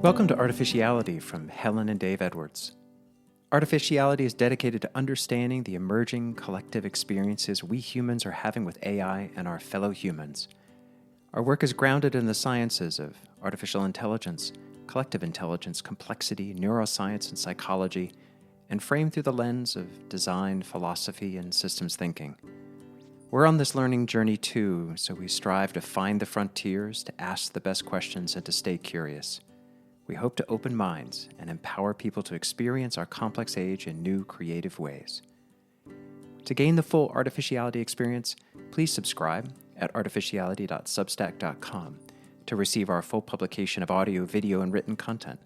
Welcome to Artificiality from Helen and Dave Edwards. Artificiality is dedicated to understanding the emerging collective experiences we humans are having with AI and our fellow humans. Our work is grounded in the sciences of artificial intelligence, collective intelligence, complexity, neuroscience, and psychology, and framed through the lens of design, philosophy, and systems thinking. We're on this learning journey too, so we strive to find the frontiers, to ask the best questions, and to stay curious. We hope to open minds and empower people to experience our complex age in new, creative ways. To gain the full Artificiality experience, please subscribe at artificiality.substack.com to receive our full publication of audio, video, and written content.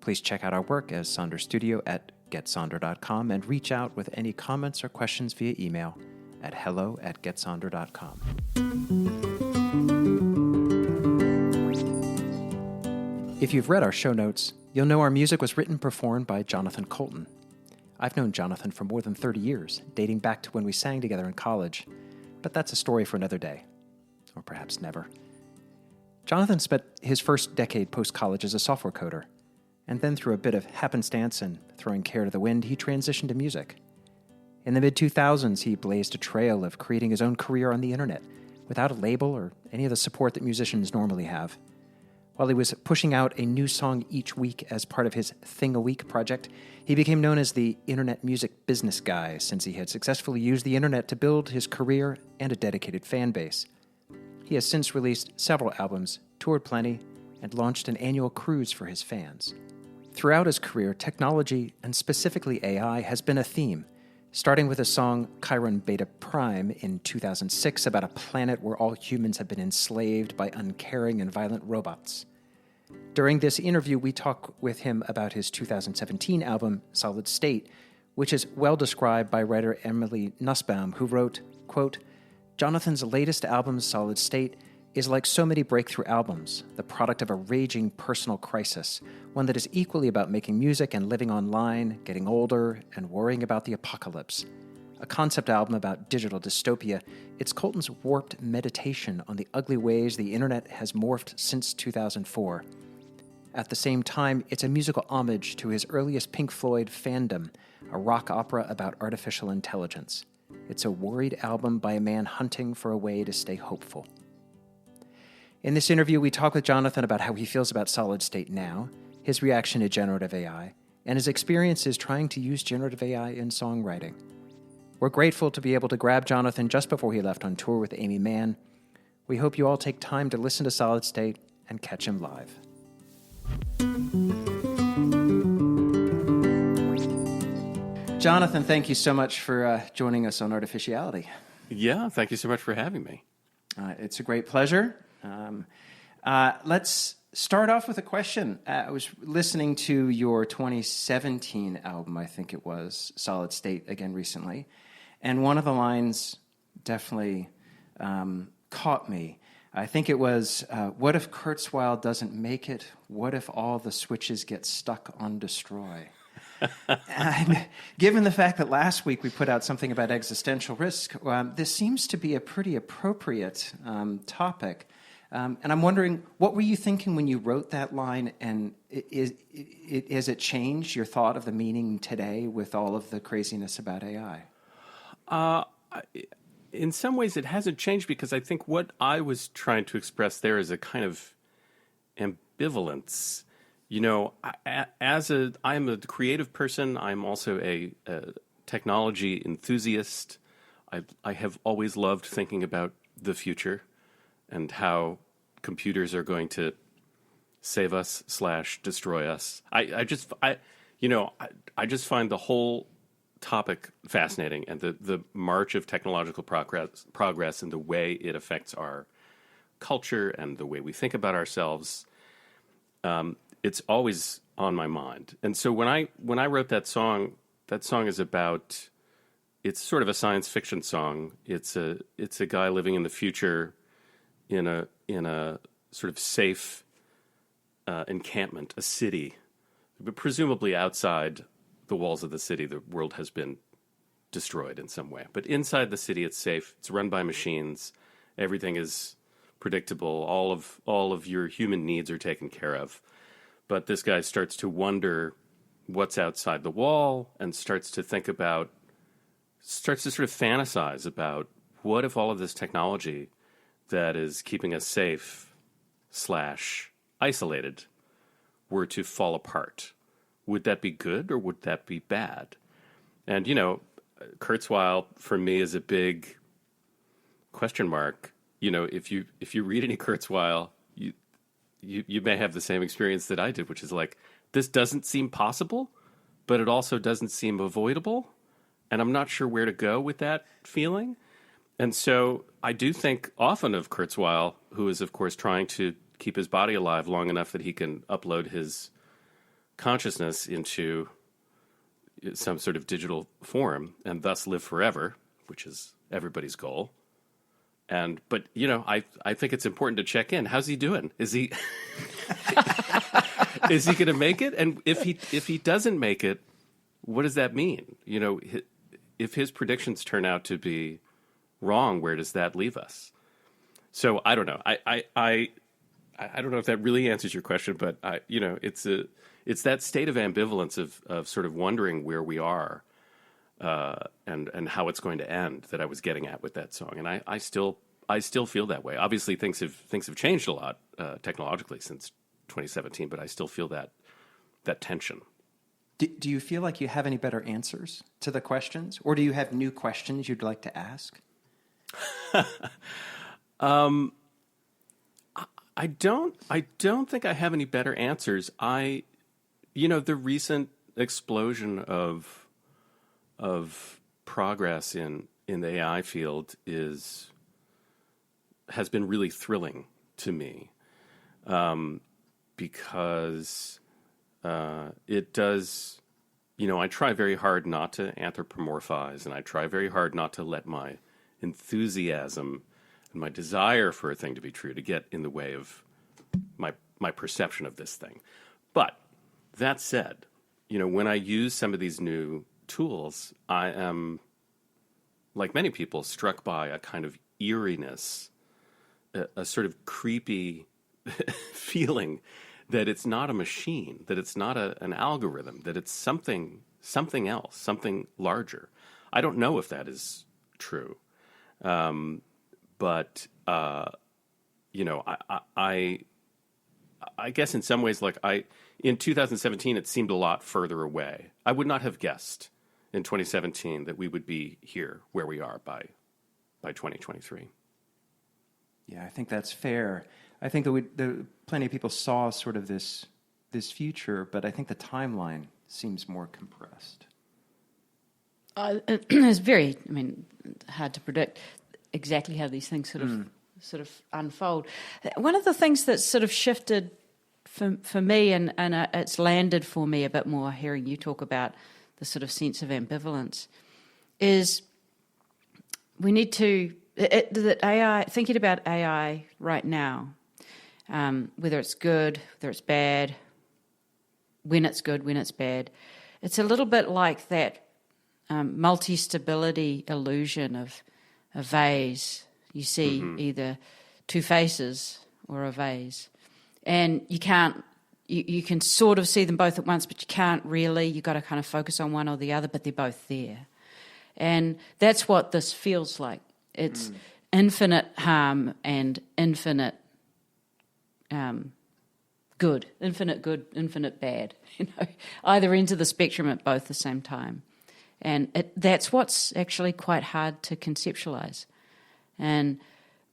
Please check out our work as Sonder Studio at getsonder.com and reach out with any comments or questions via email at hello@getsonder.com. If you've read our show notes, you'll know our music was written and performed by Jonathan Coulton. I've known Jonathan for more than 30 years, dating back to when we sang together in college, but that's a story for another day, or perhaps never. Jonathan spent his first decade post-college as a software coder, and then through a bit of happenstance and throwing care to the wind, he transitioned to music. In the mid-2000s, he blazed a trail of creating his own career on the internet, without a label or any of the support that musicians normally have. While he was pushing out a new song each week as part of his Thing a Week project, he became known as the Internet Music Business Guy since he had successfully used the internet to build his career and a dedicated fan base. He has since released several albums, toured plenty, and launched an annual cruise for his fans. Throughout his career, technology, and specifically AI, has been a theme, starting with the song Chiron Beta Prime in 2006 about a planet where all humans have been enslaved by uncaring and violent robots. During this interview, we talk with him about his 2017 album, Solid State, which is well described by writer Emily Nussbaum, who wrote, quote, "Jonathan's latest album, Solid State, is like so many breakthrough albums, the product of a raging personal crisis, one that is equally about making music and living online, getting older, and worrying about the apocalypse. A concept album about digital dystopia, it's Coulton's warped meditation on the ugly ways the internet has morphed since 2004. At the same time, it's a musical homage to his earliest Pink Floyd fandom, a rock opera about artificial intelligence. It's a worried album by a man hunting for a way to stay hopeful." In this interview, we talk with Jonathan about how he feels about Solid State now, his reaction to generative AI, and his experiences trying to use generative AI in songwriting. We're grateful to be able to grab Jonathan just before he left on tour with Aimee Mann. We hope you all take time to listen to Solid State and catch him live. Jonathan, thank you so much for joining us on Artificiality. Yeah, thank you so much for having me. It's a great pleasure. Let's start off with a question. I was listening to your 2017 album, I think it was, Solid State, again recently, and one of the lines definitely caught me. I think it was, what if Kurzweil doesn't make it? What if all the switches get stuck on destroy? And given the fact that last week we put out something about existential risk, this seems to be a pretty appropriate topic. And I'm wondering, what were you thinking when you wrote that line, and has it changed your thought of the meaning today with all of the craziness about AI? In some ways, it hasn't changed, because I think what I was trying to express there is a kind of ambivalence. You know, I'm a creative person. I'm also a technology enthusiast. I have always loved thinking about the future and how computers are going to save us / destroy us. I just find the whole topic fascinating, and the march of technological progress and the way it affects our culture and the way we think about ourselves. It's always on my mind. And so when I wrote that song is about, it's sort of a science fiction song. It's a guy living in the future in a sort of safe encampment, a city, but presumably outside the walls of the city, the world has been destroyed in some way. But inside the city, it's safe. It's run by machines. Everything is predictable. All of your human needs are taken care of. But this guy starts to wonder what's outside the wall and starts to sort of fantasize about what if all of this technology that is keeping us safe / isolated were to fall apart? Would that be good or would that be bad? And, Kurzweil for me is a big question mark. If you read any Kurzweil, you may have the same experience that I did, which is like, this doesn't seem possible, but it also doesn't seem avoidable. And I'm not sure where to go with that feeling. And so I do think often of Kurzweil, who is, of course, trying to keep his body alive long enough that he can upload his consciousness into some sort of digital form and thus live forever, which is everybody's goal. But I think it's important to check in. How's he doing? Is he is he going to make it? And if he doesn't make it, what does that mean? If his predictions turn out to be wrong, where does that leave us? So I don't know. I don't know if that really answers your question, but it's that state of ambivalence of sort of wondering where we are and how it's going to end that I was getting at with that song. And I still feel that way. Obviously, things have changed a lot technologically since 2017, but I still feel that tension. Do you feel like you have any better answers to the questions, or do you have new questions you'd like to ask? I don't think I have any better answers. The recent explosion of progress in the AI field has been really thrilling to me, because it does. I try very hard not to anthropomorphize, and I try very hard not to let my enthusiasm and my desire for a thing to be true to get in the way of my perception of this thing. But that said, when I use some of these new tools, I am, like many people, struck by a kind of eeriness, a sort of creepy feeling that it's not a machine, that it's not an algorithm, that it's something else, something larger. I don't know if that is true. But I guess in some ways, in 2017, it seemed a lot further away. I would not have guessed in 2017 that we would be here where we are by 2023. Yeah, I think that's fair. I think that plenty of people saw sort of this future, but I think the timeline seems more compressed. It's very, hard to predict exactly how these things sort of unfold. One of the things that sort of shifted for me, and it's landed for me a bit more hearing you talk about the sort of sense of ambivalence, is we need to that AI, thinking about AI right now, whether it's good, whether it's bad, when it's good, when it's bad, it's a little bit like that multi-stability illusion of a vase. You see either two faces or a vase, and you can't. You can sort of see them both at once, but you can't really. You've got to kind of focus on one or the other, but they're both there. And that's what this feels like. It's infinite harm and infinite good, infinite bad. Either ends of the spectrum at both the same time. And that's what's actually quite hard to conceptualize. And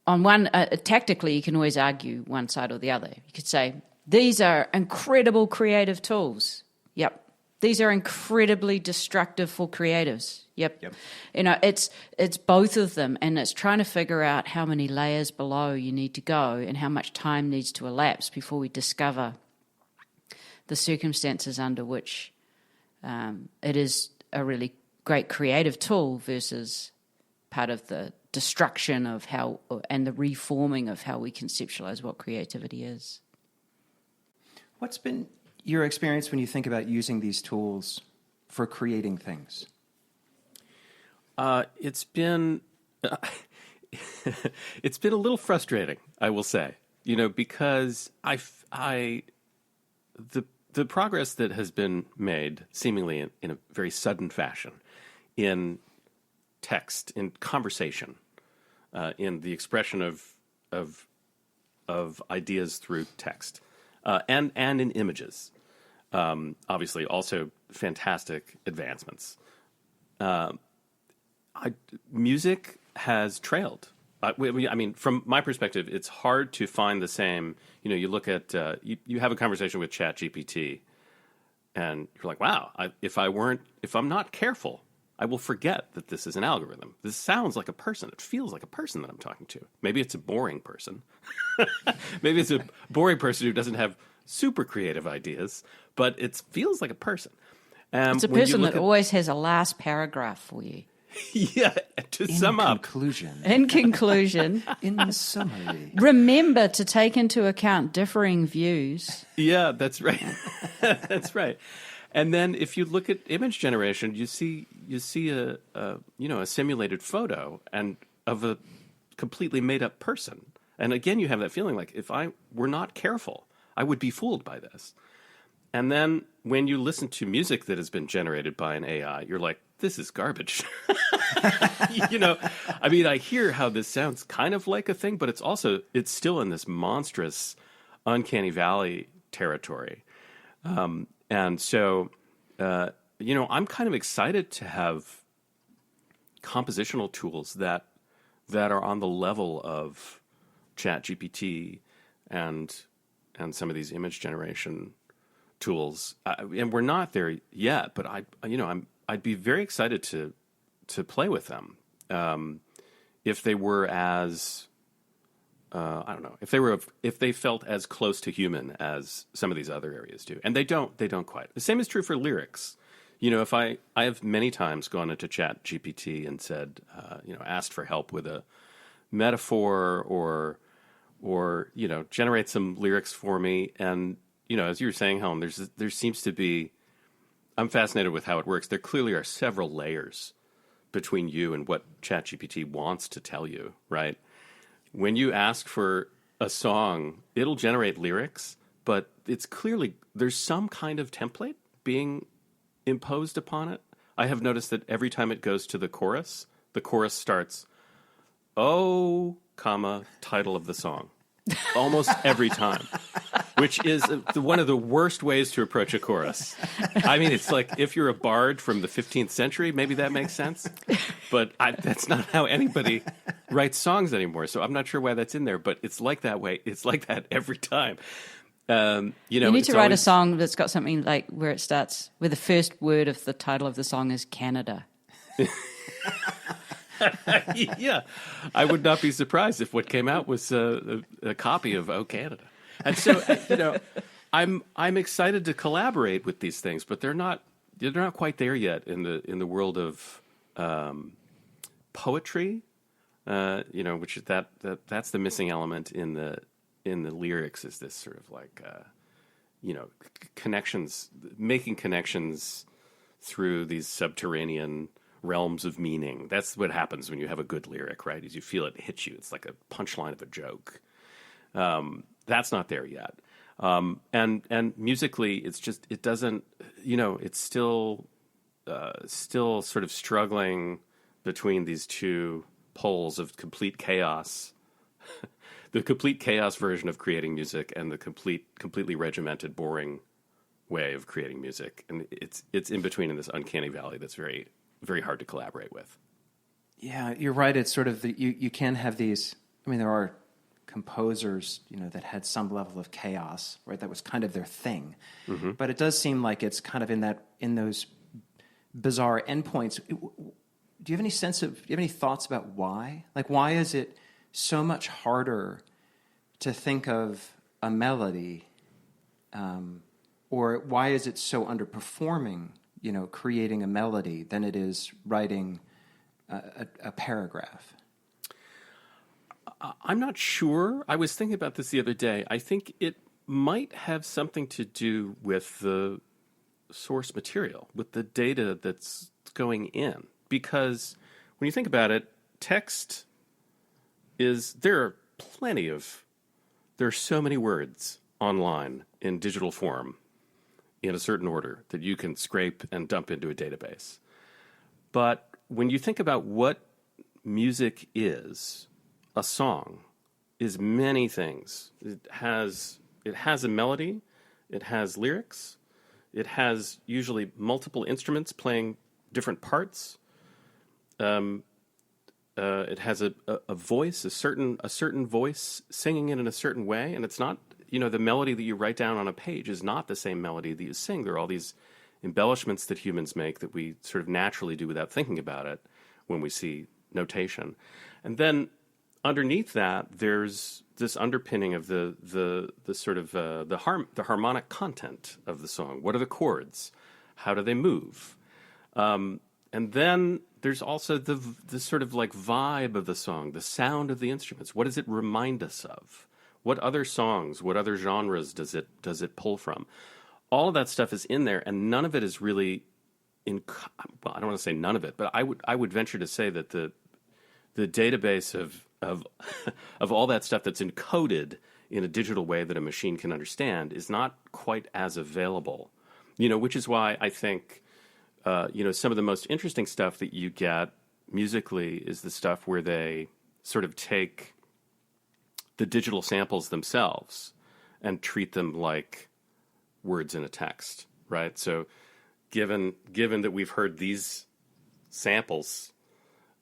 on one, tactically, you can always argue one side or the other. You could say, these are incredible creative tools. Yep. These are incredibly destructive for creatives. Yep. It's both of them, and it's trying to figure out how many layers below you need to go and how much time needs to elapse before we discover the circumstances under which it is a really great creative tool versus part of the destruction of how and the reforming of how we conceptualize what creativity is. What's been your experience when you think about using these tools for creating things? It's been it's been a little frustrating, I will say. Because the progress that has been made, seemingly in a very sudden fashion, in text, in conversation, in the expression of ideas through text, and in images, obviously also fantastic advancements. Music has trailed. I mean, from my perspective, it's hard to find the same. You look at you have a conversation with ChatGPT, and you're like, "Wow! If I'm not careful, I will forget that this is an algorithm. This sounds like a person. It feels like a person that I'm talking to. Maybe it's a boring person. Maybe it's a boring person who doesn't have super creative ideas, but it feels like a person. It's a person that always has a last paragraph for you. Yeah, to sum up. In conclusion. In summary. Remember to take into account differing views. Yeah, that's right. That's right. And then if you look at image generation, you see a simulated photo and of a completely made up person. And again, you have that feeling like if I were not careful, I would be fooled by this. And then when you listen to music that has been generated by an AI, you're like, this is garbage. I mean, I hear how this sounds kind of like a thing, but it's still in this monstrous uncanny valley territory. And so, I'm kind of excited to have compositional tools that are on the level of ChatGPT and some of these image generation tools. And we're not there yet, but I'd be very excited to play with them if they were as I don't know, if they felt as close to human as some of these other areas do. And they don't quite. The same is true for lyrics. If I have many times gone into ChatGPT and said, asked for help with a metaphor or generate some lyrics for me. And, as you were saying, Helen, there seems to be, I'm fascinated with how it works. There clearly are several layers between you and what ChatGPT wants to tell you, right? When you ask for a song, it'll generate lyrics, but it's clearly, there's some kind of template being imposed upon it. I have noticed that every time it goes to the chorus starts, "Oh, title of the song." Almost every time, which is one of the worst ways to approach a chorus. I mean, it's like if you're a bard from the 15th century, maybe that makes sense. But that's not how anybody writes songs anymore. So I'm not sure why that's in there, but it's like that way. It's like that every time. You need to write a song that's got something like where it starts, where the first word of the title of the song is Canada. Yeah, I would not be surprised if what came out was a copy of "Oh Canada." And so, I'm excited to collaborate with these things, but they're not quite there yet in the world of poetry. Which is that's the missing element in the lyrics, is this sort of like connections, making connections through these subterranean realms of meaning. That's what happens when you have a good lyric, right? Is you feel it hit you. It's like a punchline of a joke. That's not there yet. And musically, it doesn't, it's still sort of struggling between these two poles of complete chaos, the complete chaos version of creating music and the completely regimented, boring way of creating music. And it's in between in this uncanny valley that's very, very hard to collaborate with. Yeah, you're right. It's sort of you can have these. I mean, there are composers, that had some level of chaos, right? That was kind of their thing. Mm-hmm. But it does seem like it's kind of in those bizarre endpoints. Do you have any thoughts about why? Like, why is it so much harder to think of a melody, or why is it so underperforming? Creating a melody than it is writing a paragraph? I'm not sure. I was thinking about this the other day. I think it might have something to do with the source material, with the data that's going in. Because when you think about it, text there are so many words online in digital form in a certain order that you can scrape and dump into a database. But when you think about what music is, a song is many things. It has a melody, it has lyrics, it has usually multiple instruments playing different parts. It has a voice, a certain voice singing it in a certain way, and it's not, the melody that you write down on a page is not the same melody that you sing. There are all these embellishments that humans make that we sort of naturally do without thinking about it when we see notation. And then underneath that, there's this underpinning of the sort of the harmonic content of the song. What are the chords? How do they move? And then there's also the sort of like vibe of the song, the sound of the instruments. What does it remind us of? What other songs, what other genres does it pull from? All of that stuff is in there, and none of it is really well, I don't want to say none of it, but I would venture to say that the database of all that stuff that's encoded in a digital way that a machine can understand is not quite as available. Which is why I think some of the most interesting stuff that you get musically is the stuff where they sort of take the digital samples themselves and treat them like words in a text, right? So given that we've heard these samples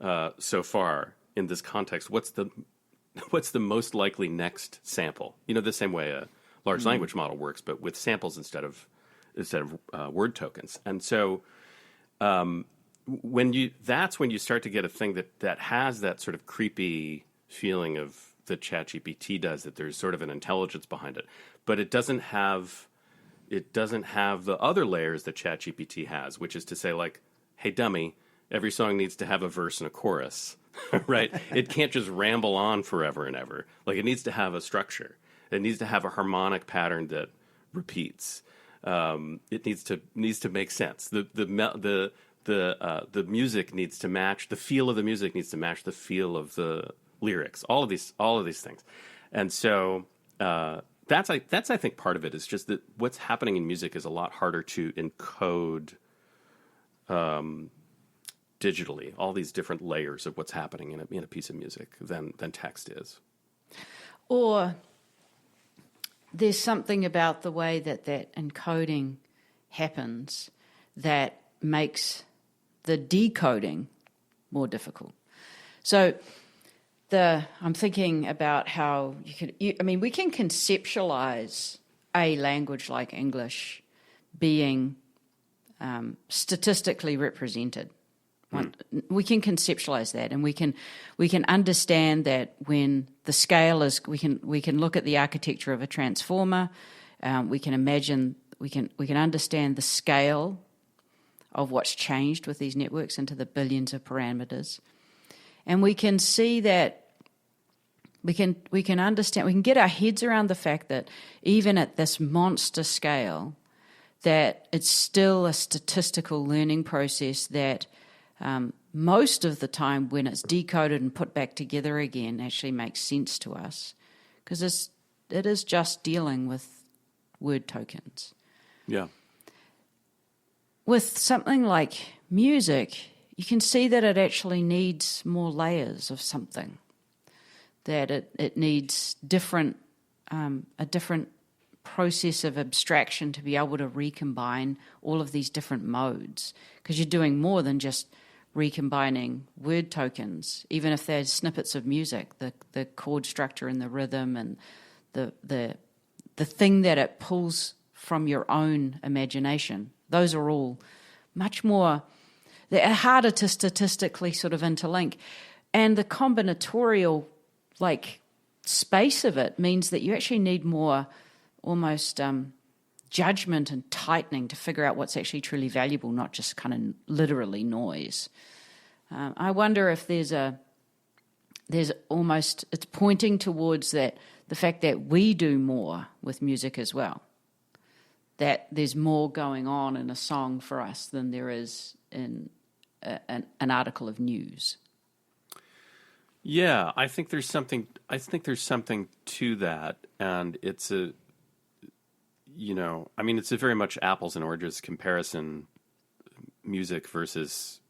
so far in this context, what's the most likely next sample? The same way a large language model works, but with samples instead of word tokens. And so that's when you start to get a thing that has that sort of creepy feeling of that ChatGPT does, that there's sort of an intelligence behind it, but it doesn't have the other layers that ChatGPT has, which is to say, like, hey, dummy, every song needs to have a verse and a chorus, right? It can't just ramble on forever and ever. Like, it needs to have a structure. It needs to have a harmonic pattern that repeats. It needs to make sense. The music needs to match, the feel of the music needs to match the feel of the lyrics. All of these things, and so that's I think part of it is just that what's happening in music is a lot harder to encode digitally. All these different layers of what's happening in a piece of music than text is. Or there's something about the way that encoding happens that makes the decoding more difficult. So I'm thinking about how we can conceptualize a language like English being statistically represented. We can conceptualize that, and we can understand that when the scale is, we can look at the architecture of a transformer. We can understand the scale of what's changed with these networks into the billions of parameters, and we can see that we can understand. We can get our heads around the fact that even at this monster scale, that it's still a statistical learning process that. Most of the time when it's decoded and put back together again actually makes sense to us, because it is just dealing with word tokens. Yeah. With something like music, you can see that it actually needs more layers of something, that it needs a different process of abstraction to be able to recombine all of these different modes, because you're doing more than just recombining word tokens, even if there's snippets of music, the chord structure and the rhythm and the thing that it pulls from your own imagination. Those are all much more, they're harder to statistically sort of interlink. And the combinatorial space of it means that you actually need more almost judgment and tightening to figure out what's actually truly valuable, not just kind of literally noise. I wonder if there's almost, it's pointing towards that, the fact that we do more with music as well, that there's more going on in a song for us than there is in an article of news. Yeah, I think there's something to that, and I mean, it's a very much apples and oranges comparison, music versus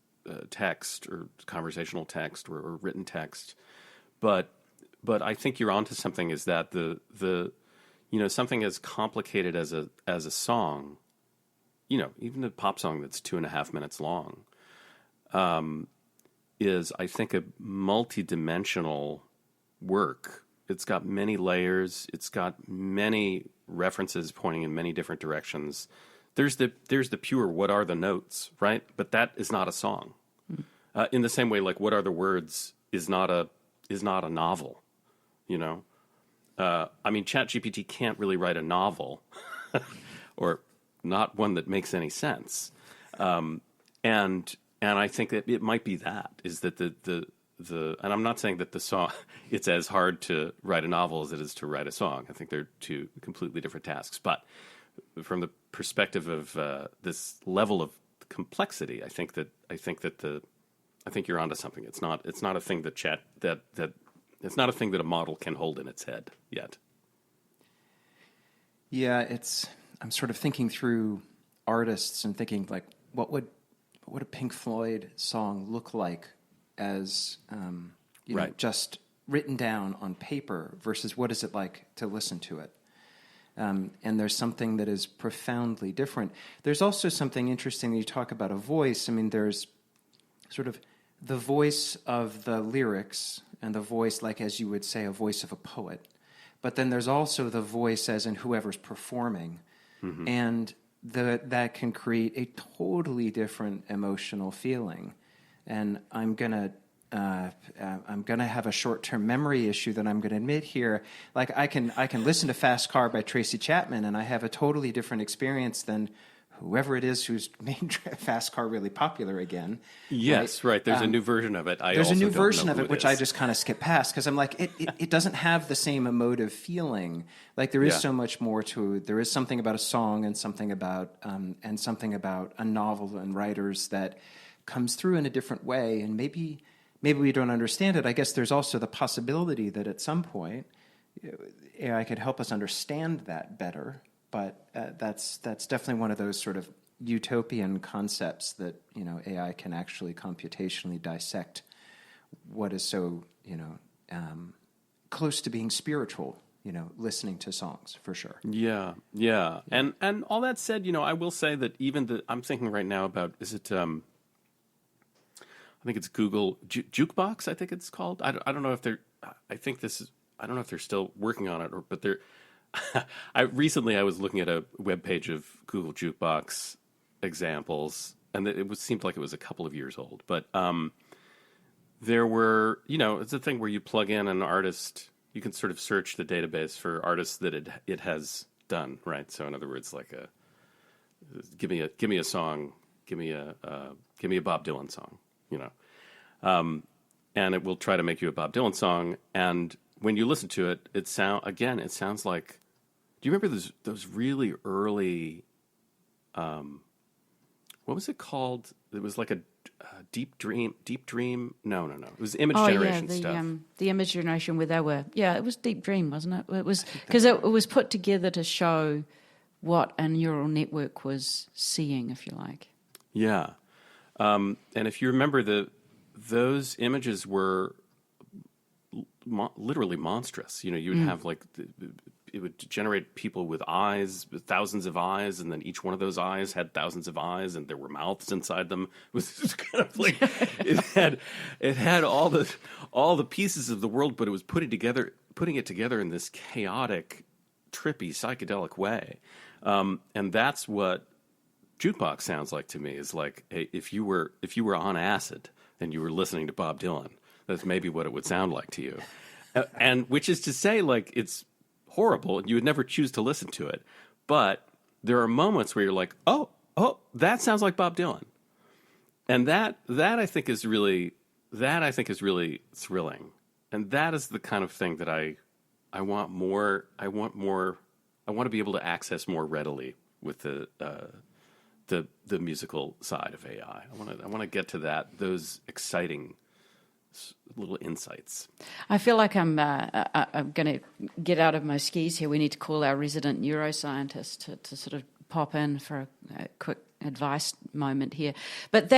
text or conversational text or written text. But I think you're onto something. Is that the something as complicated as a song, even a pop song that's 2.5 minutes long, is, I think, a multi-dimensional work. It's got many layers. It's got many references pointing in many different directions. There's the pure what are the notes, right? But that is not a song. In the same way, like what are the words is not a novel. I mean, ChatGPT can't really write a novel, or not one that makes any sense. And I think that it might be that and I'm not saying that the song, it's as hard to write a novel as it is to write a song. I think they're two completely different tasks. But from the perspective of this level of complexity, I think you're onto something. It's not a thing that it's not a thing that a model can hold in its head yet. Yeah, I'm sort of thinking through artists and thinking, like, what would a Pink Floyd song look like as right. just written down on paper versus what is it like to listen to it? And there's something that is profoundly different. There's also something interesting that you talk about a voice. I mean, there's sort of the voice of the lyrics and the voice, like, as you would say, a voice of a poet. But then there's also the voice as in whoever's performing. Mm-hmm. And that can create a totally different emotional feeling. And I'm gonna have a short-term memory issue that I'm gonna admit here. Like, I can listen to Fast Car by Tracy Chapman, and I have a totally different experience than whoever it is who's made Fast Car really popular again. Yes, right. There's a new version of it. There's a new version of it, which I just kind of skip past because I'm like, it doesn't have the same emotive feeling. Like, there is so much more to it. There is something about a song and something about a novel and writers that comes through in a different way. And maybe we don't understand it. I guess there's also the possibility that at some point AI could help us understand that better. But that's definitely one of those sort of utopian concepts that AI can actually computationally dissect what is so close to being spiritual. Listening to songs for sure. Yeah. And all that said, I will say that even I'm thinking right now about, is it? I think it's Google Jukebox. I think it's called. I don't know if they're. I don't know if they're still working on it, but they're. Recently I was looking at a webpage of Google Jukebox examples, and it seemed like it was a couple of years old. But there were, it's a thing where you plug in an artist, you can sort of search the database for artists that it has done, right? So in other words, like give me a song, give me a Bob Dylan song, and it will try to make you a Bob Dylan song. And when you listen to it, it sounds like. Do you remember those really early? What was it called? It was like a deep dream. No. It was image generation stuff. The image generation where they were. Yeah, it was Deep Dream, wasn't it? It was because it was put together to show what a neural network was seeing, if you like. Yeah, and if you remember, those images were literally monstrous. You would have like it would generate people with eyes, with thousands of eyes, and then each one of those eyes had thousands of eyes, and there were mouths inside them. It was just kind of like it had all the pieces of the world, but it was putting it together in this chaotic, trippy, psychedelic way. And that's what Jukebox sounds like to me. Is like, hey, if you were on acid and you were listening to Bob Dylan, that's maybe what it would sound like to you. And which is to say, like, it's horrible and you would never choose to listen to it. But there are moments where you're like, oh, that sounds like Bob Dylan. And that I think is really thrilling. And that is the kind of thing that I want more. I want to be able to access more readily with the musical side of AI. I want to get to those exciting little insights. I feel like I'm going to get out of my skis here. We need to call our resident neuroscientist to sort of pop in for a quick advice moment here. But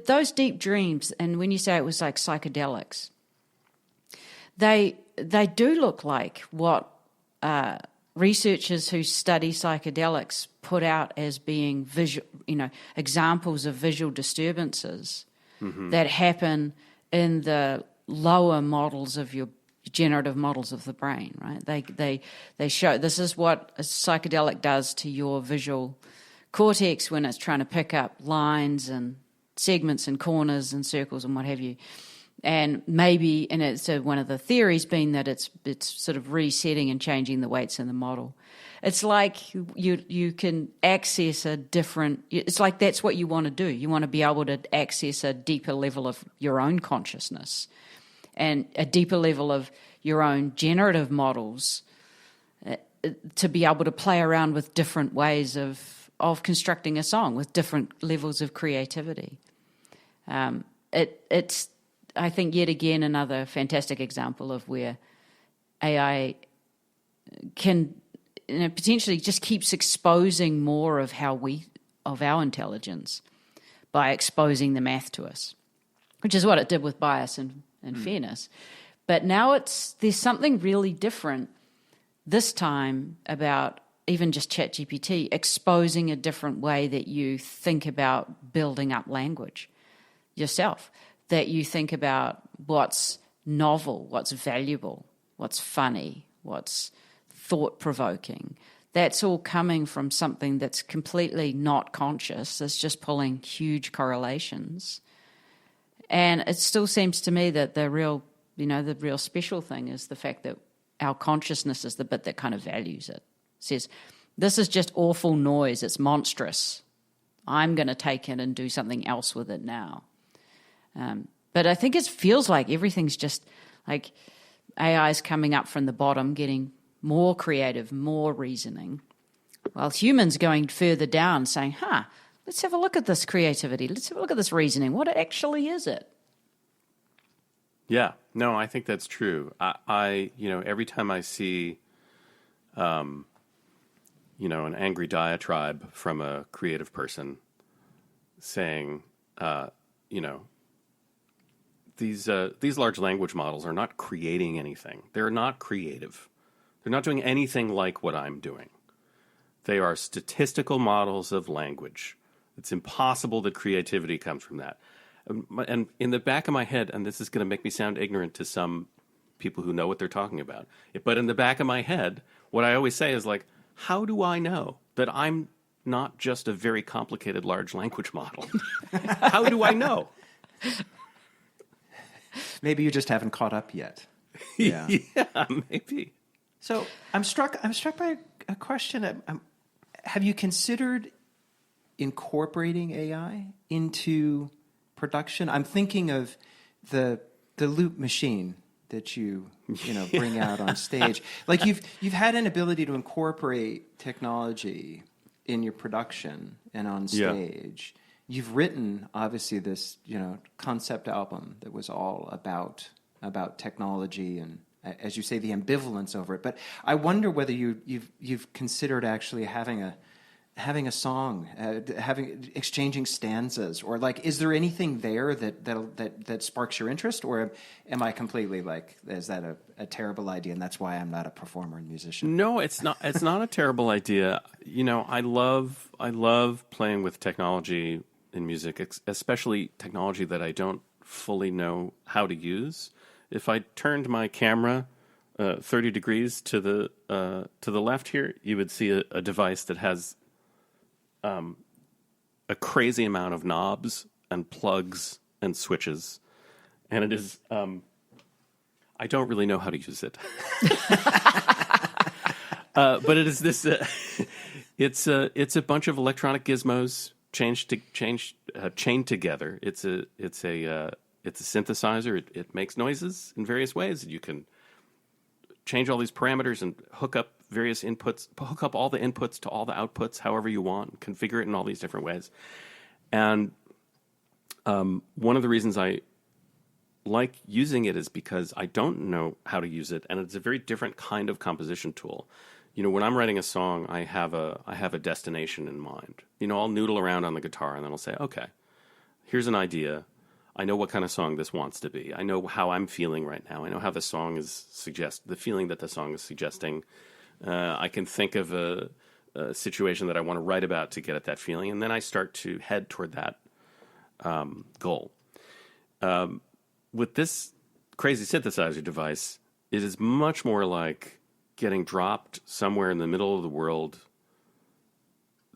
those deep dreams, and when you say it was like psychedelics, they do look like what researchers who study psychedelics put out as being visual, examples of visual disturbances that happen in the lower models of your generative models of the brain, right? They show this is what a psychedelic does to your visual cortex when it's trying to pick up lines and segments and corners and circles and what have you. And maybe, and it's one of the theories being that it's sort of resetting and changing the weights in the model. It's like you can access a different. It's like that's what you want to do. You want to be able to access a deeper level of your own consciousness and a deeper level of your own generative models to be able to play around with different ways of constructing a song with different levels of creativity. It's I think yet again another fantastic example of where AI can potentially just keeps exposing more of our intelligence by exposing the math to us, which is what it did with bias and fairness. But now there's something really different this time about even just ChatGPT exposing a different way that you think about building up language yourself, that you think about what's novel, what's valuable, what's funny, what's thought-provoking. That's all coming from something that's completely not conscious. It's just pulling huge correlations. And it still seems to me that the real special thing is the fact that our consciousness is the bit that kind of values it. It says, this is just awful noise. It's monstrous. I'm going to take it and do something else with it now. But I think it feels like everything's just like AI is coming up from the bottom, getting more creative, more reasoning, while humans going further down saying, let's have a look at this creativity. Let's have a look at this reasoning. What actually is it? Yeah, no, I think that's true. I every time I see, an angry diatribe from a creative person saying, these large language models are not creating anything. They're not creative. They're not doing anything like what I'm doing. They are statistical models of language. It's impossible that creativity comes from that. And in the back of my head, and this is going to make me sound ignorant to some people who know what they're talking about, but in the back of my head, what I always say is like, how do I know that I'm not just a very complicated large language model? How do I know? Maybe you just haven't caught up yet. Yeah, yeah, maybe. So I'm struck by a question. Have you considered incorporating AI into production? I'm thinking of the loop machine that you bring out on stage. Like you've had an ability to incorporate technology in your production and on stage. Yeah. You've written obviously this concept album that was all about technology and, as you say, the ambivalence over it. But I wonder whether you've considered actually having a song, exchanging stanzas, or like, is there anything there that sparks your interest, or am I completely like, is that a terrible idea, and that's why I'm not a performer and musician? No, it's not. It's not a terrible idea. I love playing with technology in music, especially technology that I don't fully know how to use. If I turned my camera 30 degrees to the left here, you would see a device that has a crazy amount of knobs and plugs and switches, and it is. I don't really know how to use it, but it is this. It's a bunch of electronic gizmos chained together. It's a synthesizer. It makes noises in various ways. You can change all these parameters and hook up various inputs, hook up all the inputs to all the outputs however you want, configure it in all these different ways. And one of the reasons I like using it is because I don't know how to use it, and it's a very different kind of composition tool. When I'm writing a song, I have a destination in mind. I'll noodle around on the guitar, and then I'll say, okay, here's an idea. I know what kind of song this wants to be. I know how I'm feeling right now. I know how the song the feeling that the song is suggesting. I can think of a situation that I want to write about to get at that feeling, and then I start to head toward that goal. With this crazy synthesizer device, it is much more like getting dropped somewhere in the middle of the world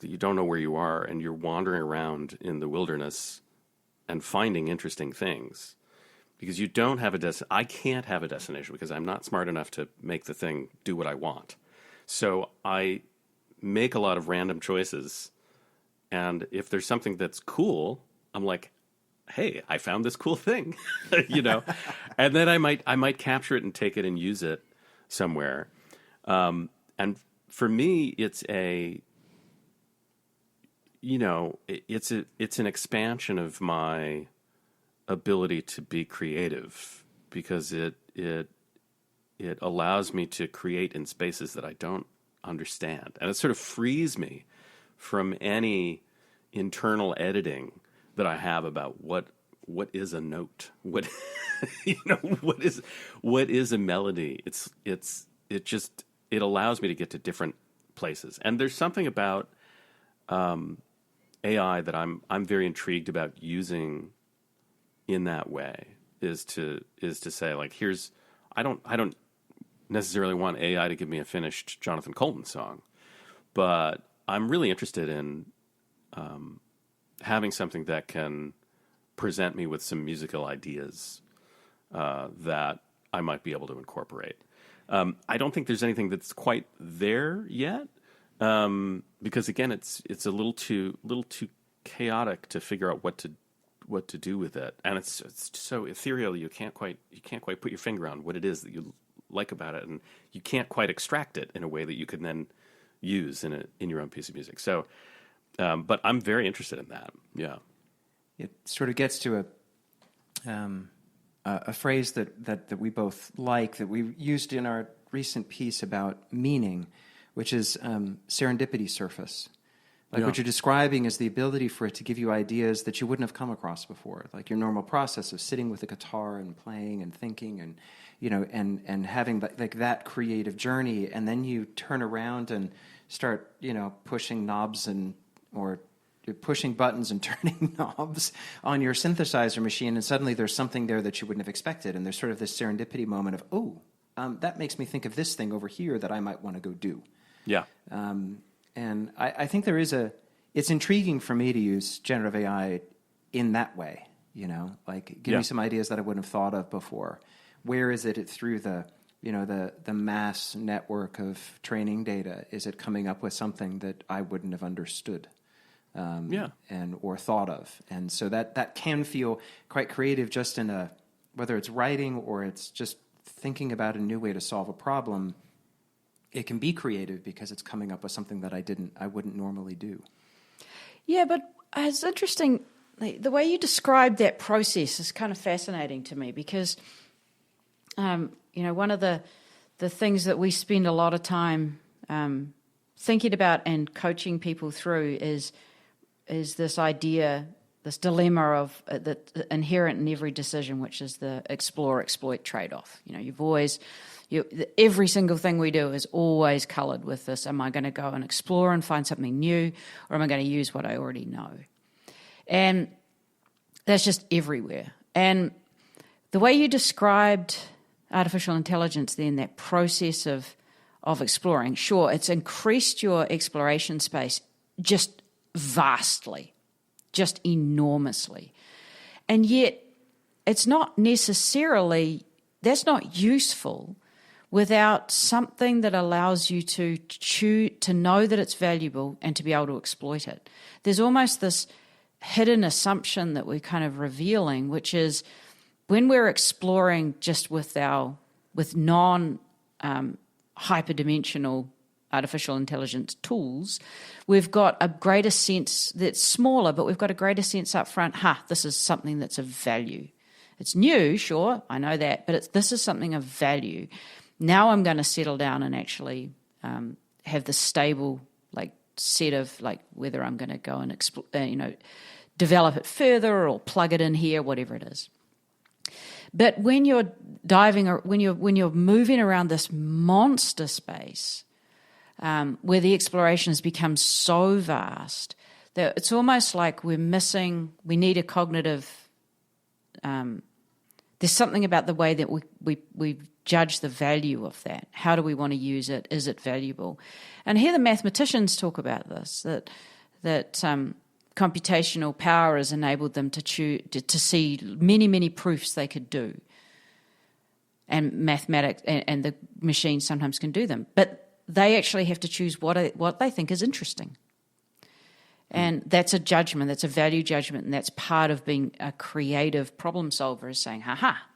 that you don't know where you are, and you're wandering around in the wilderness and finding interesting things. Because you don't have I can't have a destination because I'm not smart enough to make the thing do what I want. So I make a lot of random choices, and if there's something that's cool, I'm like, hey, I found this cool thing, and then I might capture it and take it and use it somewhere. And for me, it's it's an expansion of my ability to be creative, because it allows me to create in spaces that I don't understand, and it sort of frees me from any internal editing that I have about what is a note, what what is a melody. It allows me to get to different places, and there's something about AI that I'm very intrigued about using in that way. Is to say, like, I don't necessarily want AI to give me a finished Jonathan Coulton song, but I'm really interested in having something that can present me with some musical ideas that I might be able to incorporate. I don't think there's anything that's quite there yet, because again, it's a little too chaotic to figure out what to do with it, and it's so ethereal. You can't quite put your finger on what it is that you like about it, and you can't quite extract it in a way that you can then use in your own piece of music. So, but I'm very interested in that. Yeah, it sort of gets to a phrase that we both like, that we used in our recent piece about meaning, which is serendipity surface. Like, what you're describing is the ability for it to give you ideas that you wouldn't have come across before. Like your normal process of sitting with a guitar and playing and thinking and, and having like that creative journey. And then you turn around and start, pushing knobs or you're pushing buttons and turning knobs on your synthesizer machine. And suddenly there's something there that you wouldn't have expected. And there's sort of this serendipity moment of, that makes me think of this thing over here that I might want to go do. Yeah. And I think it's intriguing for me to use generative AI in that way, like give me some ideas that I wouldn't have thought of before. Where is it through the mass network of training data? Is it coming up with something that I wouldn't have understood or thought of? And so that can feel quite creative, just in whether it's writing or it's just thinking about a new way to solve a problem. It can be creative because it's coming up with something that I wouldn't normally do. Yeah, but It's interesting. The way you described that process is kind of fascinating to me because, one of the things that we spend a lot of time thinking about and coaching people through is this idea, this dilemma of that inherent in every decision, which is the explore-exploit trade-off. Every single thing we do is always coloured with this: am I going to go and explore and find something new, or am I going to use what I already know? And that's just everywhere. And the way you described artificial intelligence then, that process of exploring, sure, it's increased your exploration space just vastly, just enormously. And yet it's not necessarily, that's not useful without something that allows you to know that it's valuable and to be able to exploit it. There's almost this hidden assumption that we're kind of revealing, which is when we're exploring just with non hyperdimensional artificial intelligence tools, we've got a greater sense that's smaller, but we've got a greater sense up front, this is something that's of value. It's new, sure, I know that, but this is something of value. Now I'm going to settle down and actually have the stable set of whether I'm going to go and develop it further or plug it in here, whatever it is. But when you're diving, or when you're moving around this monster space, where the exploration has become so vast that it's almost like we need a cognitive. There's something about the way that we judge the value of that. How do we want to use it? Is it valuable? And here the mathematicians talk about this, that computational power has enabled them to see many, many proofs they could do. And mathematics and the machines sometimes can do them. But they actually have to choose what they think is interesting. And that's a judgment, that's a value judgment, and that's part of being a creative problem solver, is saying,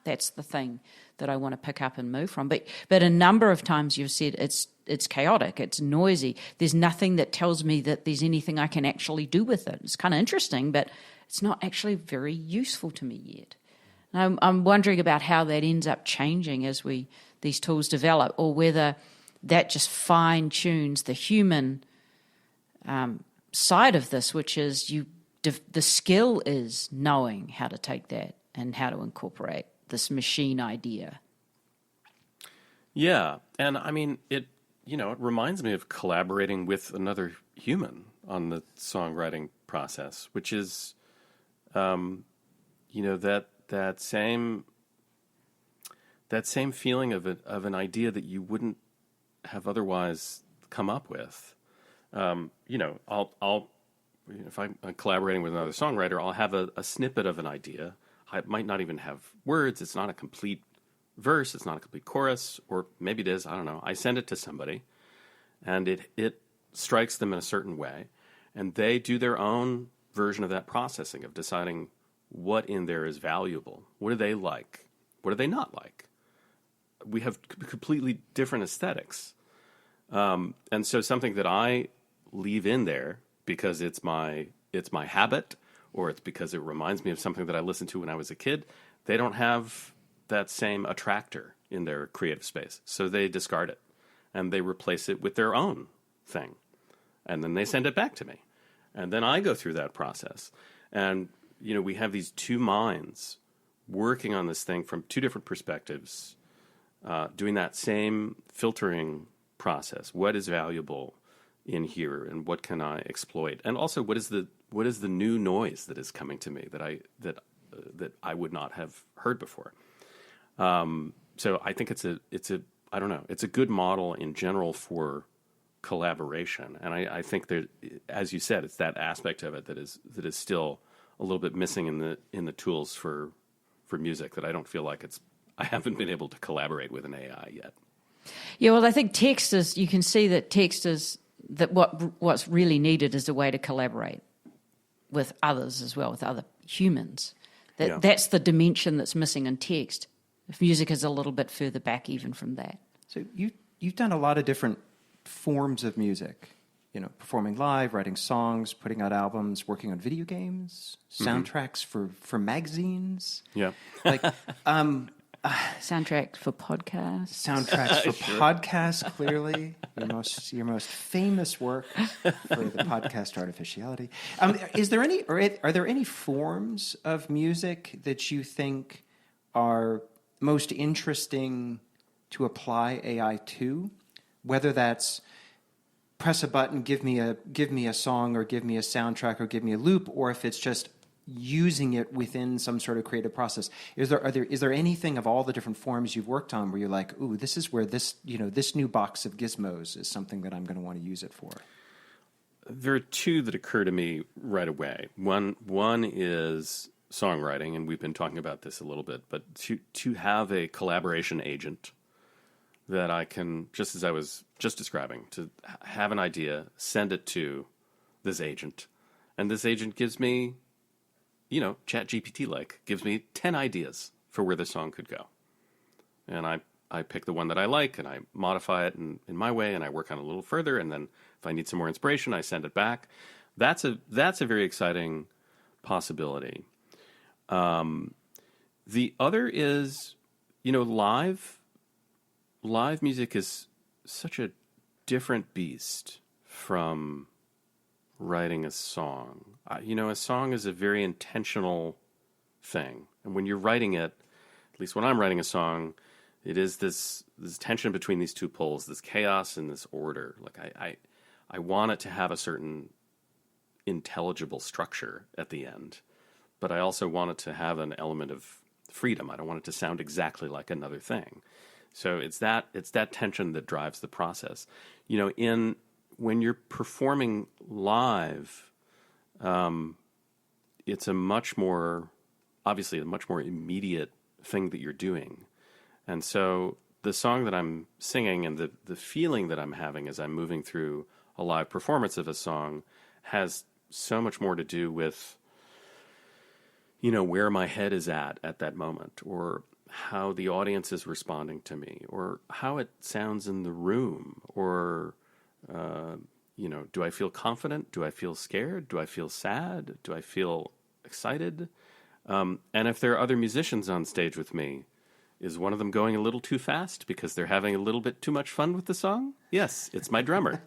that's the thing that I want to pick up and move from. But a number of times you've said it's chaotic, it's noisy, there's nothing that tells me that there's anything I can actually do with it. It's kind of interesting, but it's not actually very useful to me yet. And I'm wondering about how that ends up changing as these tools develop, or whether that just fine-tunes the human side of this, which is the skill is knowing how to take that and how to incorporate this machine idea. Yeah, and I mean it reminds me of collaborating with another human on the songwriting process, which is that same feeling of an idea that you wouldn't have otherwise come up with. I'll if I'm collaborating with another songwriter, I'll have a snippet of an idea. I might not even have words. It's not a complete verse. It's not a complete chorus, or maybe it is. I don't know. I send it to somebody, and it strikes them in a certain way, and they do their own version of that processing of deciding what in there is valuable. What do they like? What do they not like? We have completely different aesthetics. And so something that I leave in there because it's my habit, or it's because it reminds me of something that I listened to when I was a kid, they don't have that same attractor in their creative space. So they discard it and they replace it with their own thing. And then they send it back to me. And then I go through that process. And, we have these two minds working on this thing from two different perspectives, doing that same filtering process. What is valuable in here, and what can I exploit? And also, what is the new noise that is coming to me that I would not have heard before? So I think it's a good model in general for collaboration. And I think that, as you said, it's that aspect of it that is still a little bit missing in the tools for music, that I don't feel like I haven't been able to collaborate with an AI yet. Yeah, well, I think text is, you can see that text is, that what's really needed is a way to collaborate with others as well, with other humans. That's the dimension that's missing in text. If music is a little bit further back even from that. So you've done a lot of different forms of music, performing live, writing songs, putting out albums, working on video games, soundtracks for magazines. Yeah. Soundtrack for podcasts. Soundtracks for podcasts, clearly. Your most famous work for the podcast Artificiality. Are there any forms of music that you think are most interesting to apply AI to? Whether that's press a button, give me a song, or give me a soundtrack, or give me a loop, or if it's just using it within some sort of creative process. Is there anything of all the different forms you've worked on where you're like, ooh, this is where this new box of gizmos is something that I'm going to want to use it for? There are two that occur to me right away. One is songwriting, and we've been talking about this a little bit, but to have a collaboration agent that I can, just as I was just describing, to have an idea, send it to this agent, and this agent gives me, ChatGPT gives me 10 ideas for where the song could go. And I pick the one that I like, and I modify it in my way, and I work on it a little further, and then if I need some more inspiration, I send it back. That's a very exciting possibility. The other is, live music is such a different beast from writing a song. A song is a very intentional thing. And when you're writing it, at least when I'm writing a song, it is this tension between these two poles, this chaos and this order. Like I want it to have a certain intelligible structure at the end, but I also want it to have an element of freedom. I don't want it to sound exactly like another thing. So it's that tension that drives the process. When you're performing live, it's a much more immediate thing that you're doing. And so the song that I'm singing and the feeling that I'm having as I'm moving through a live performance of a song has so much more to do with, where my head is at that moment, or how the audience is responding to me, or how it sounds in the room, or, do I feel confident? Do I feel scared? Do I feel sad? Do I feel excited? And if there are other musicians on stage with me, is one of them going a little too fast because they're having a little bit too much fun with the song? Yes, it's my drummer.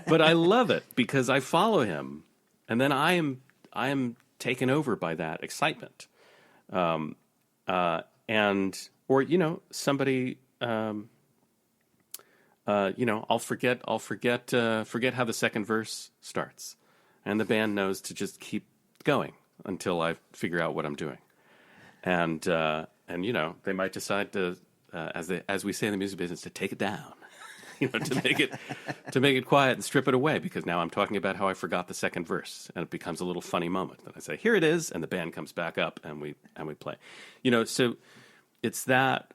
But I love it because I follow him, and then I am taken over by that excitement. Somebody, I'll forget how the second verse starts, and the band knows to just keep going until I figure out what I'm doing. And they might decide to, as we say in the music business, to take it down, to make it quiet and strip it away, because now I'm talking about how I forgot the second verse, and it becomes a little funny moment. Then I say, "Here it is," and the band comes back up, and we play. So it's that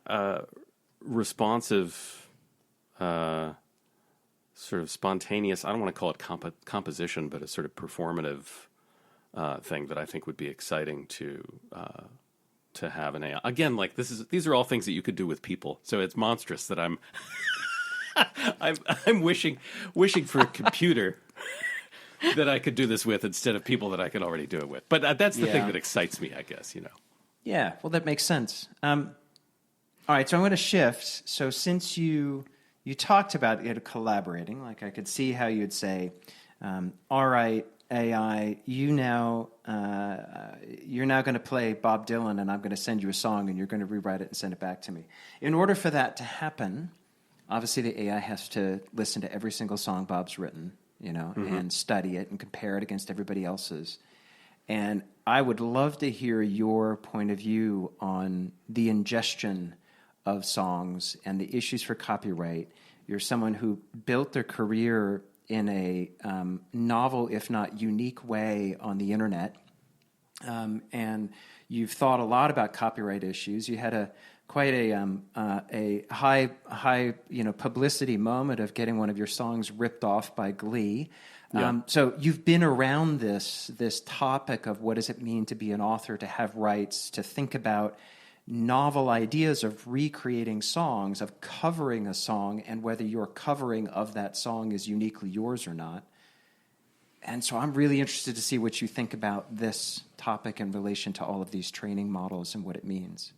responsive, sort of spontaneous. I don't want to call it composition, but a sort of performative thing that I think would be exciting to have an AI. Again, like these are all things that you could do with people. So it's monstrous that I'm wishing for a computer that I could do this with instead of people that I could already do it with. But that's the thing that excites me, I guess. Yeah, well, that makes sense. All right, so I'm going to shift. So since you talked about collaborating, like I could see how you'd say, all right, AI, you're now going to play Bob Dylan, and I'm going to send you a song, and you're going to rewrite it and send it back to me. In order for that to happen, obviously the AI has to listen to every single song Bob's written, and study it and compare it against everybody else's. And I would love to hear your point of view on the ingestion of songs and the issues for copyright. You're someone who built their career in a novel, if not unique way on the internet. And you've thought a lot about copyright issues. You had quite a high publicity moment of getting one of your songs ripped off by Glee. Yeah. So you've been around this topic of what does it mean to be an author, to have rights, to think about novel ideas of recreating songs, of covering a song, and whether your covering of that song is uniquely yours or not. And so I'm really interested to see what you think about this topic in relation to all of these training models and what it means.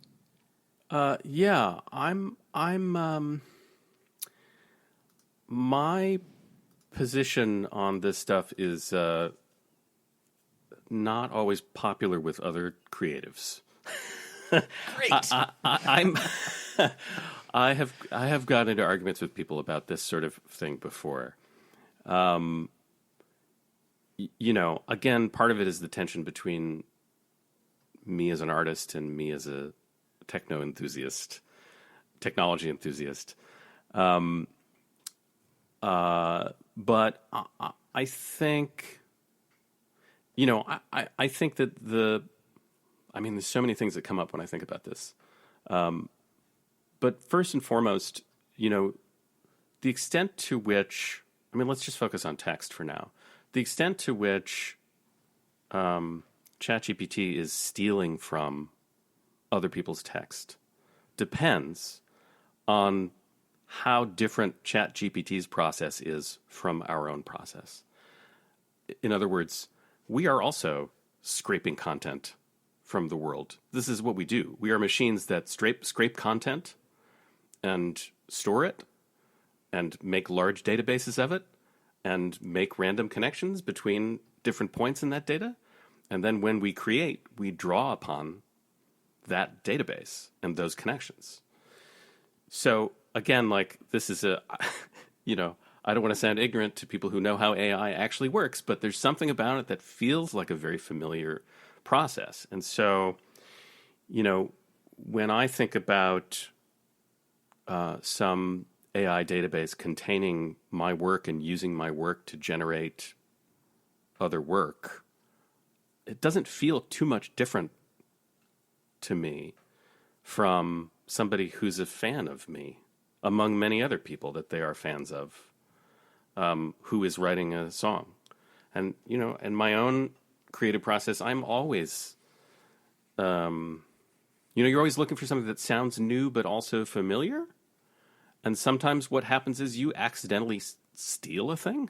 My position on this stuff is not always popular with other creatives. Great. I have gotten into arguments with people about this sort of thing before. Again, part of it is the tension between me as an artist and me as a technology enthusiast. But I think, I think that there's so many things that come up when I think about this. But first and foremost, the extent to which, let's just focus on text for now. The extent to which ChatGPT is stealing from other people's text depends on how different ChatGPT's process is from our own process. In other words, we are also scraping content from the world. This is what we do. We are machines that scrape content and store it and make large databases of it and make random connections between different points in that data. And then when we create, we draw upon that database and those connections. So again, like this is a, I don't want to sound ignorant to people who know how AI actually works, but there's something about it that feels like a very familiar process. And so, when I think about some AI database containing my work and using my work to generate other work, it doesn't feel too much different to me from somebody who's a fan of me, among many other people that they are fans of, who is writing a song. And, in my own creative process, I'm always, you're always looking for something that sounds new but also familiar. And sometimes what happens is you accidentally steal a thing.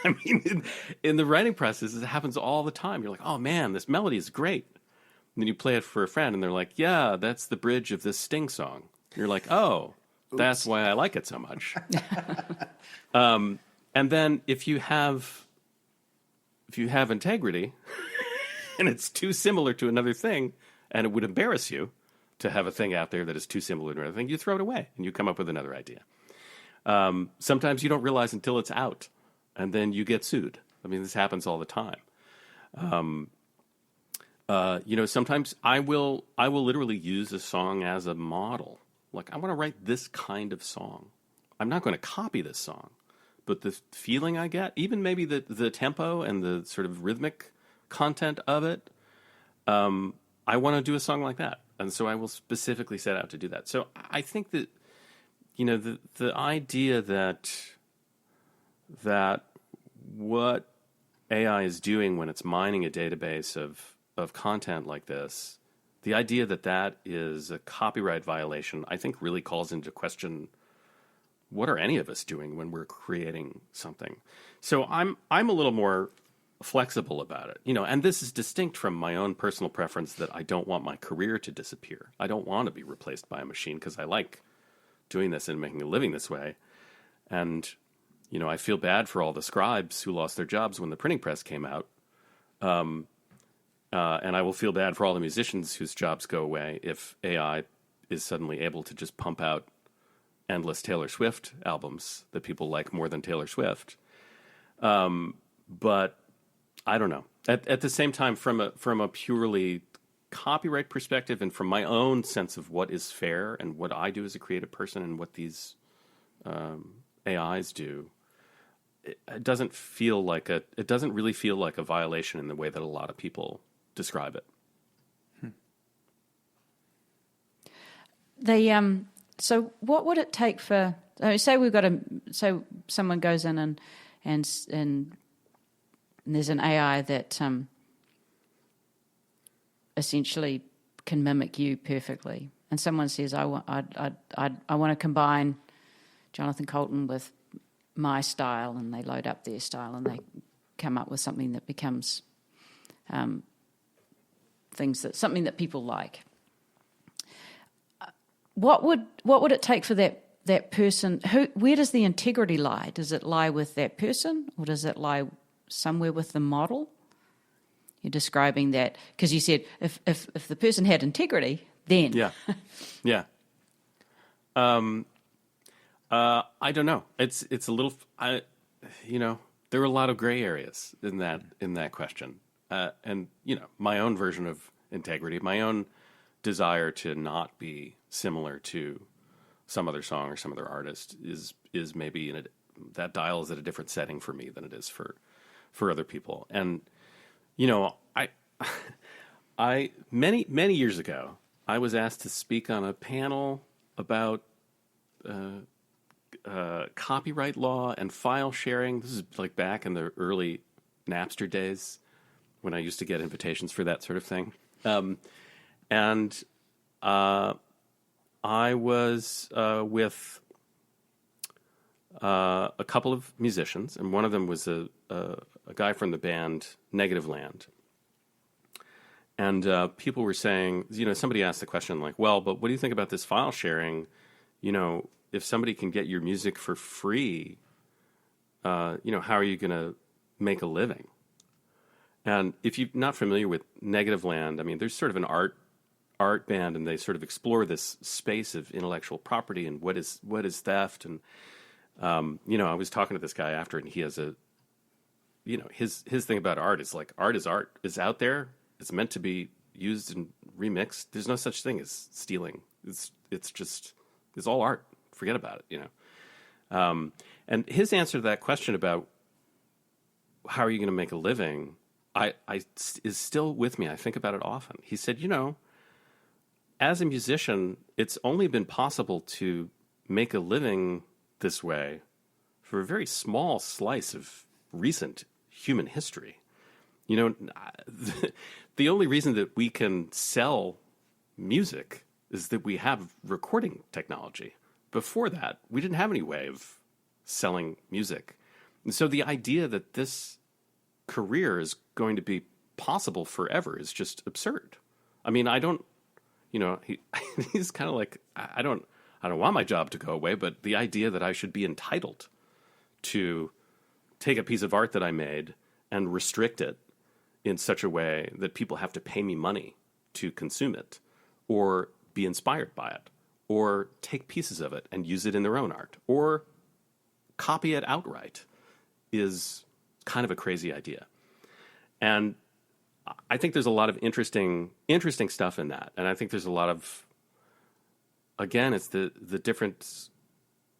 I mean, in the writing process, it happens all the time. You're like, oh man, this melody is great. And then you play it for a friend and they're like, yeah, that's the bridge of this Sting song. And you're like, oh, oops. That's why I like it so much. And then if you have integrity and it's too similar to another thing and it would embarrass you to have a thing out there that is too similar to another thing, you throw it away and you come up with another idea. Sometimes you don't realize until it's out and then you get sued. I mean, this happens all the time. Sometimes I will literally use a song as a model. Like, I want to write this kind of song. I'm not going to copy this song, but the feeling I get, even maybe the tempo and the sort of rhythmic content of it, I want to do a song like that. And so I will specifically set out to do that. So I think that, the idea that what AI is doing when it's mining a database of content like this, the idea that is a copyright violation, I think really calls into question what are any of us doing when we're creating something. So I'm a little more flexible about it, and this is distinct from my own personal preference that I don't want my career to disappear. I don't want to be replaced by a machine because I like doing this and making a living this way. And, I feel bad for all the scribes who lost their jobs when the printing press came out. And I will feel bad for all the musicians whose jobs go away if AI is suddenly able to just pump out endless Taylor Swift albums that people like more than Taylor Swift. But I don't know. At the same time, from a purely copyright perspective and from my own sense of what is fair and what I do as a creative person and what these AIs do, it doesn't really feel like a violation in the way that a lot of people describe it. So what would it take for? Say someone goes in and there's an AI that essentially can mimic you perfectly, and someone says, I want to combine Jonathan Coulton with my style, and they load up their style and they come up with something that becomes something that people like. What would it take for that person? Where does the integrity lie? Does it lie with that person, or does it lie somewhere with the model? You're describing that because you said if the person had integrity, then yeah. I don't know. It's a little. There are a lot of gray areas in that question, and my own version of integrity, my own desire to not be similar to some other song or some other artist is maybe that dial is at a different setting for me than it is for other people. And I many years ago I was asked to speak on a panel about copyright law and file sharing. This is like back in the early Napster days when I used to get invitations for that sort of thing. And I was with a couple of musicians, and one of them was a guy from the band Negative Land. And people were saying, somebody asked the question like, well, but what do you think about this file sharing? If somebody can get your music for free, how are you going to make a living? And if you're not familiar with Negative Land, I mean, there's sort of an art band, and they sort of explore this space of intellectual property and what is theft. And I was talking to this guy after, and he has his thing about art is like, art is out there. It's meant to be used and remixed. There's no such thing as stealing. It's all art. Forget about it, And his answer to that question about how are you going to make a living, is still with me. I think about it often. He said, as a musician, it's only been possible to make a living this way for a very small slice of recent human history. The only reason that we can sell music is that we have recording technology. Before that, we didn't have any way of selling music. And so the idea that this career is going to be possible forever is just absurd. I mean, I don't, he's kind of like, I don't want my job to go away, but the idea that I should be entitled to take a piece of art that I made and restrict it in such a way that people have to pay me money to consume it, or be inspired by it, or take pieces of it and use it in their own art, or copy it outright, is kind of a crazy idea. And I think there's a lot of interesting stuff in that. And I think there's a lot of, again, it's the difference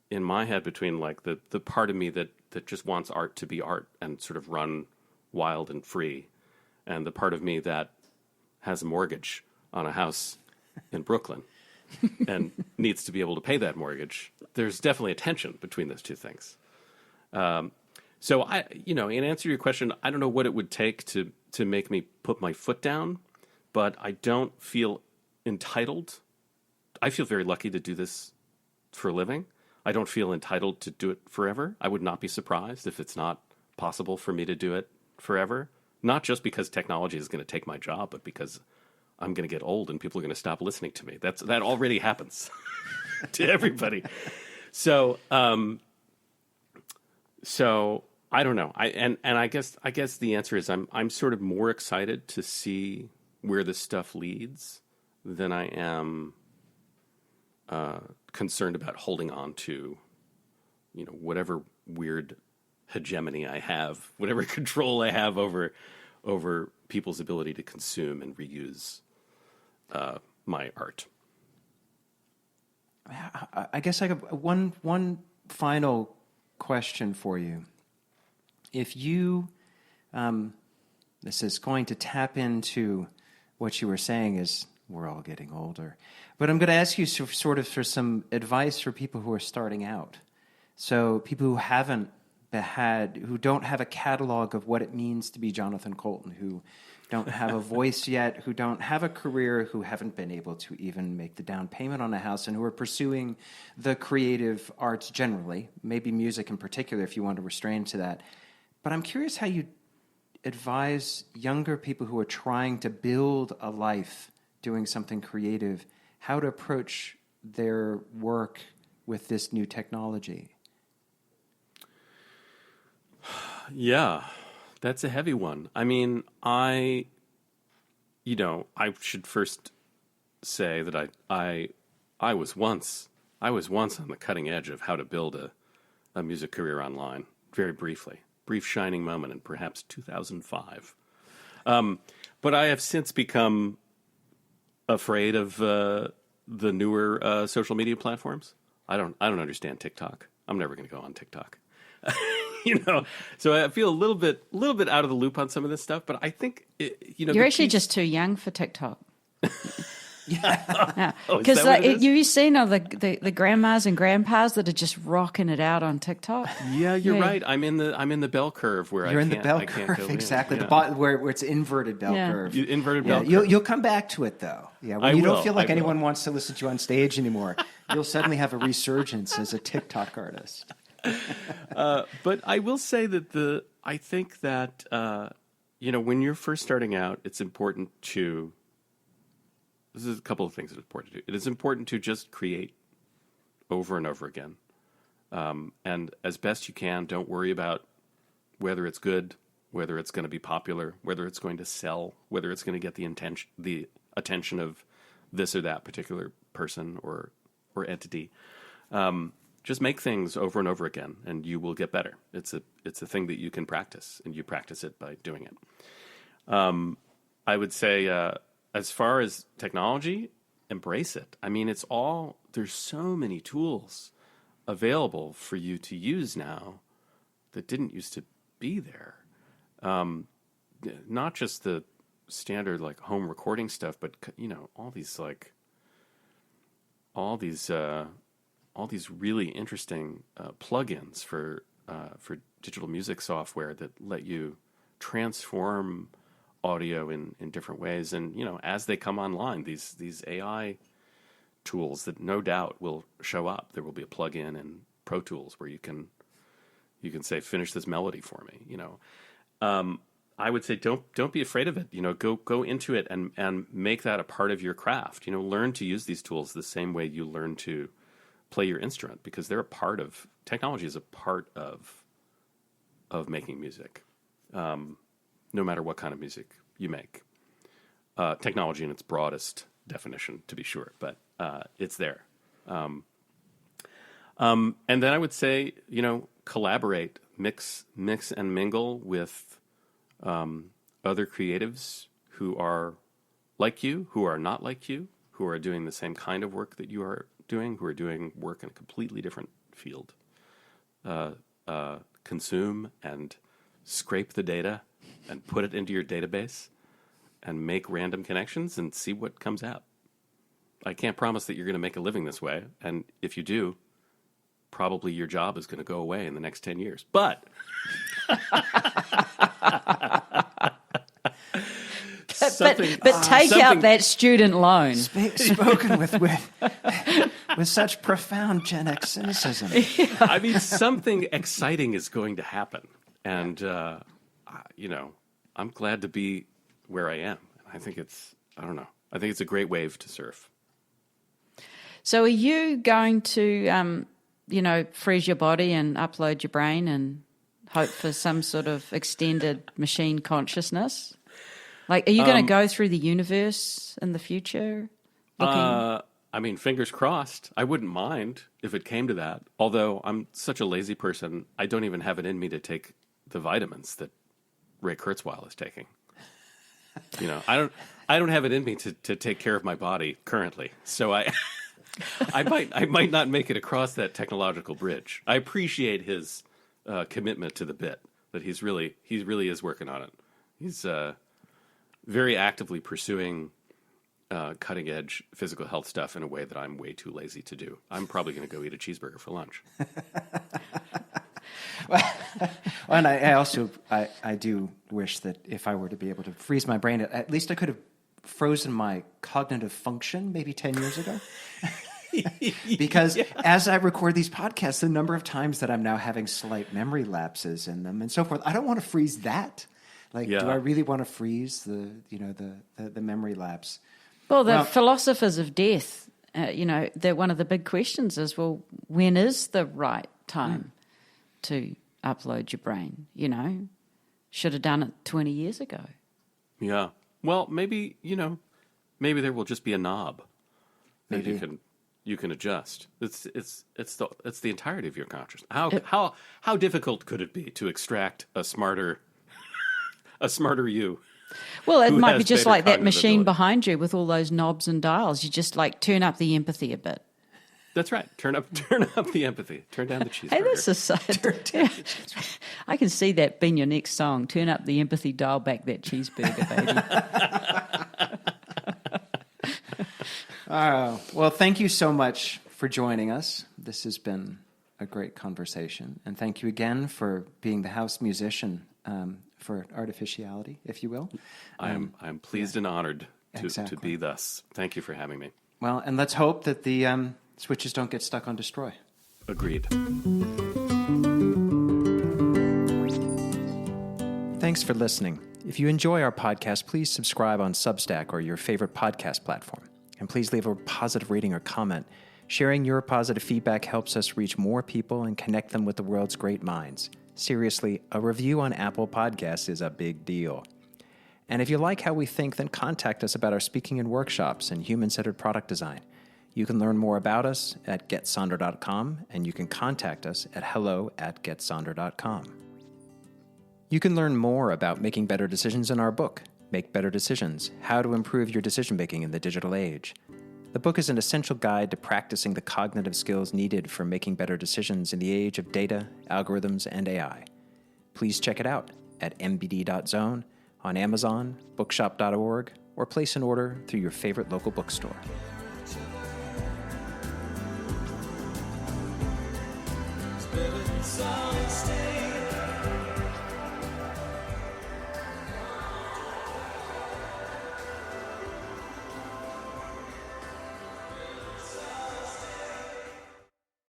in my head between like the part of me that just wants art to be art and sort of run wild and free, and the part of me that has a mortgage on a house in Brooklyn and needs to be able to pay that mortgage. There's definitely a tension between those two things. So in answer to your question, I don't know what it would take to make me put my foot down, but I don't feel entitled. I feel very lucky to do this for a living. I don't feel entitled to do it forever. I would not be surprised if it's not possible for me to do it forever. Not just because technology is going to take my job, but because I'm going to get old and people are going to stop listening to me. That already happens to everybody. So I don't know. I guess the answer is I'm sort of more excited to see where this stuff leads than I am concerned about holding on to, whatever weird hegemony I have, whatever control I have over people's ability to consume and reuse my art. I guess I have one final question for you. If you, this is going to tap into what you were saying is we're all getting older, but I'm going to ask you sort of for some advice for people who are starting out. So people who don't have a catalog of what it means to be Jonathan Coulton, who don't have a voice yet, who don't have a career, who haven't been able to even make the down payment on a house, and who are pursuing the creative arts generally, maybe music in particular if you want to restrain to that. But I'm curious how you advise younger people who are trying to build a life doing something creative, how to approach their work with this new technology. Yeah, that's a heavy one. I mean, I should first say that I was once on the cutting edge of how to build a music career online, very briefly. Brief shining moment in perhaps 2005. But I have since become afraid of the newer social media platforms. I don't understand TikTok. I'm never going to go on TikTok. So I feel a little bit out of the loop on some of this stuff, but I think you're actually just too young for TikTok. Yeah, because you've seen all the grandmas and grandpas that are just rocking it out on TikTok. Yeah, you're right. I'm in the bell curve where you're I in can't, the bell I can't curve go exactly. in. The bottom where it's inverted bell curve. Inverted bell curve. You'll come back to it though. Yeah, when you don't feel like anyone wants to listen to you on stage anymore, you'll suddenly have a resurgence as a TikTok artist. But I will say that I think that when you're first starting out, it's important to. This is a couple of things that are important to do. It is important to just create over and over again, and as best you can, don't worry about whether it's good, whether it's going to be popular, whether it's going to sell, whether it's going to get the attention of this or that particular person or entity. Just make things over and over again, and you will get better. It's a thing that you can practice, and you practice it by doing it. I would say, as far as technology, embrace it. I mean, there's so many tools available for you to use now that didn't used to be there. Not just the standard like home recording stuff, but all these really interesting plugins for digital music software that let you transform audio in different ways. And as they come online, these AI tools that no doubt will show up. There will be a plugin in Pro Tools where you can say, finish this melody for me. I would say don't be afraid of it. Go into it and make that a part of your craft. Learn to use these tools the same way you learn to play your instrument, because they're a part of technology is a part of making music, no matter what kind of music you make. Technology in its broadest definition, to be sure, but it's there. And then I would say, collaborate, mix and mingle with other creatives who are like you, who are not like you, who are doing the same kind of work that you are doing, who are doing work in a completely different field. Consume and scrape the data and put it into your database and make random connections and see what comes out. I can't promise that you're going to make a living this way, and if you do, probably your job is going to go away in the next 10 years. But but take out that student loan. Spoken with such profound Gen X cynicism. I mean, something exciting is going to happen, and I'm glad to be where I am. I think it's a great wave to surf. So, are you going to, freeze your body and upload your brain and hope for some sort of extended machine consciousness? Like, are you going to go through the universe in the future? Fingers crossed. I wouldn't mind if it came to that. Although I'm such a lazy person, I don't even have it in me to take the vitamins that Ray Kurzweil is taking. I don't have it in me to take care of my body currently. So I might not make it across that technological bridge. I appreciate his commitment to the bit, that he really is working on it. He's very actively pursuing cutting edge physical health stuff in a way that I'm way too lazy to do. I'm probably going to go eat a cheeseburger for lunch. And I do wish that if I were to be able to freeze my brain, at least I could have frozen my cognitive function maybe 10 years ago. Because as I record these podcasts, the number of times that I'm now having slight memory lapses in them and so forth, I don't want to freeze that. Do I really want to freeze the memory lapse? Well, philosophers of death, they're one of the big questions is, well, when is the right time to upload your brain? Should have done it 20 years ago. Yeah. Well, maybe there will just be a knob that you can adjust. It's the entirety of your consciousness. How difficult could it be to extract a smarter you? Well, it might be just like that machine behind you with all those knobs and dials. You just turn up the empathy a bit. That's right. Turn up the empathy. Turn down the cheeseburger. Hey, that's a side. I can see that being your next song. Turn up the empathy, dial back that cheeseburger, baby. Well, thank you so much for joining us. This has been a great conversation. And thank you again for being the house musician for Artificiality, if you will. I'm pleased and honored to be thus. Thank you for having me. Well, and let's hope that the switches don't get stuck on destroy. Agreed. Thanks for listening. If you enjoy our podcast, please subscribe on Substack or your favorite podcast platform. And please leave a positive rating or comment. Sharing your positive feedback helps us reach more people and connect them with the world's great minds. Seriously, a review on Apple Podcasts is a big deal. And if you like how we think, then contact us about our speaking and workshops and human-centered product design. You can learn more about us at getsonder.com, and you can contact us at hello@getsonder.com. You can learn more about making better decisions in our book, Make Better Decisions: How to Improve Your Decision-Making in the Digital Age. The book is an essential guide to practicing the cognitive skills needed for making better decisions in the age of data, algorithms, and AI. Please check it out at mbd.zone, on Amazon, bookshop.org, or place an order through your favorite local bookstore. Stay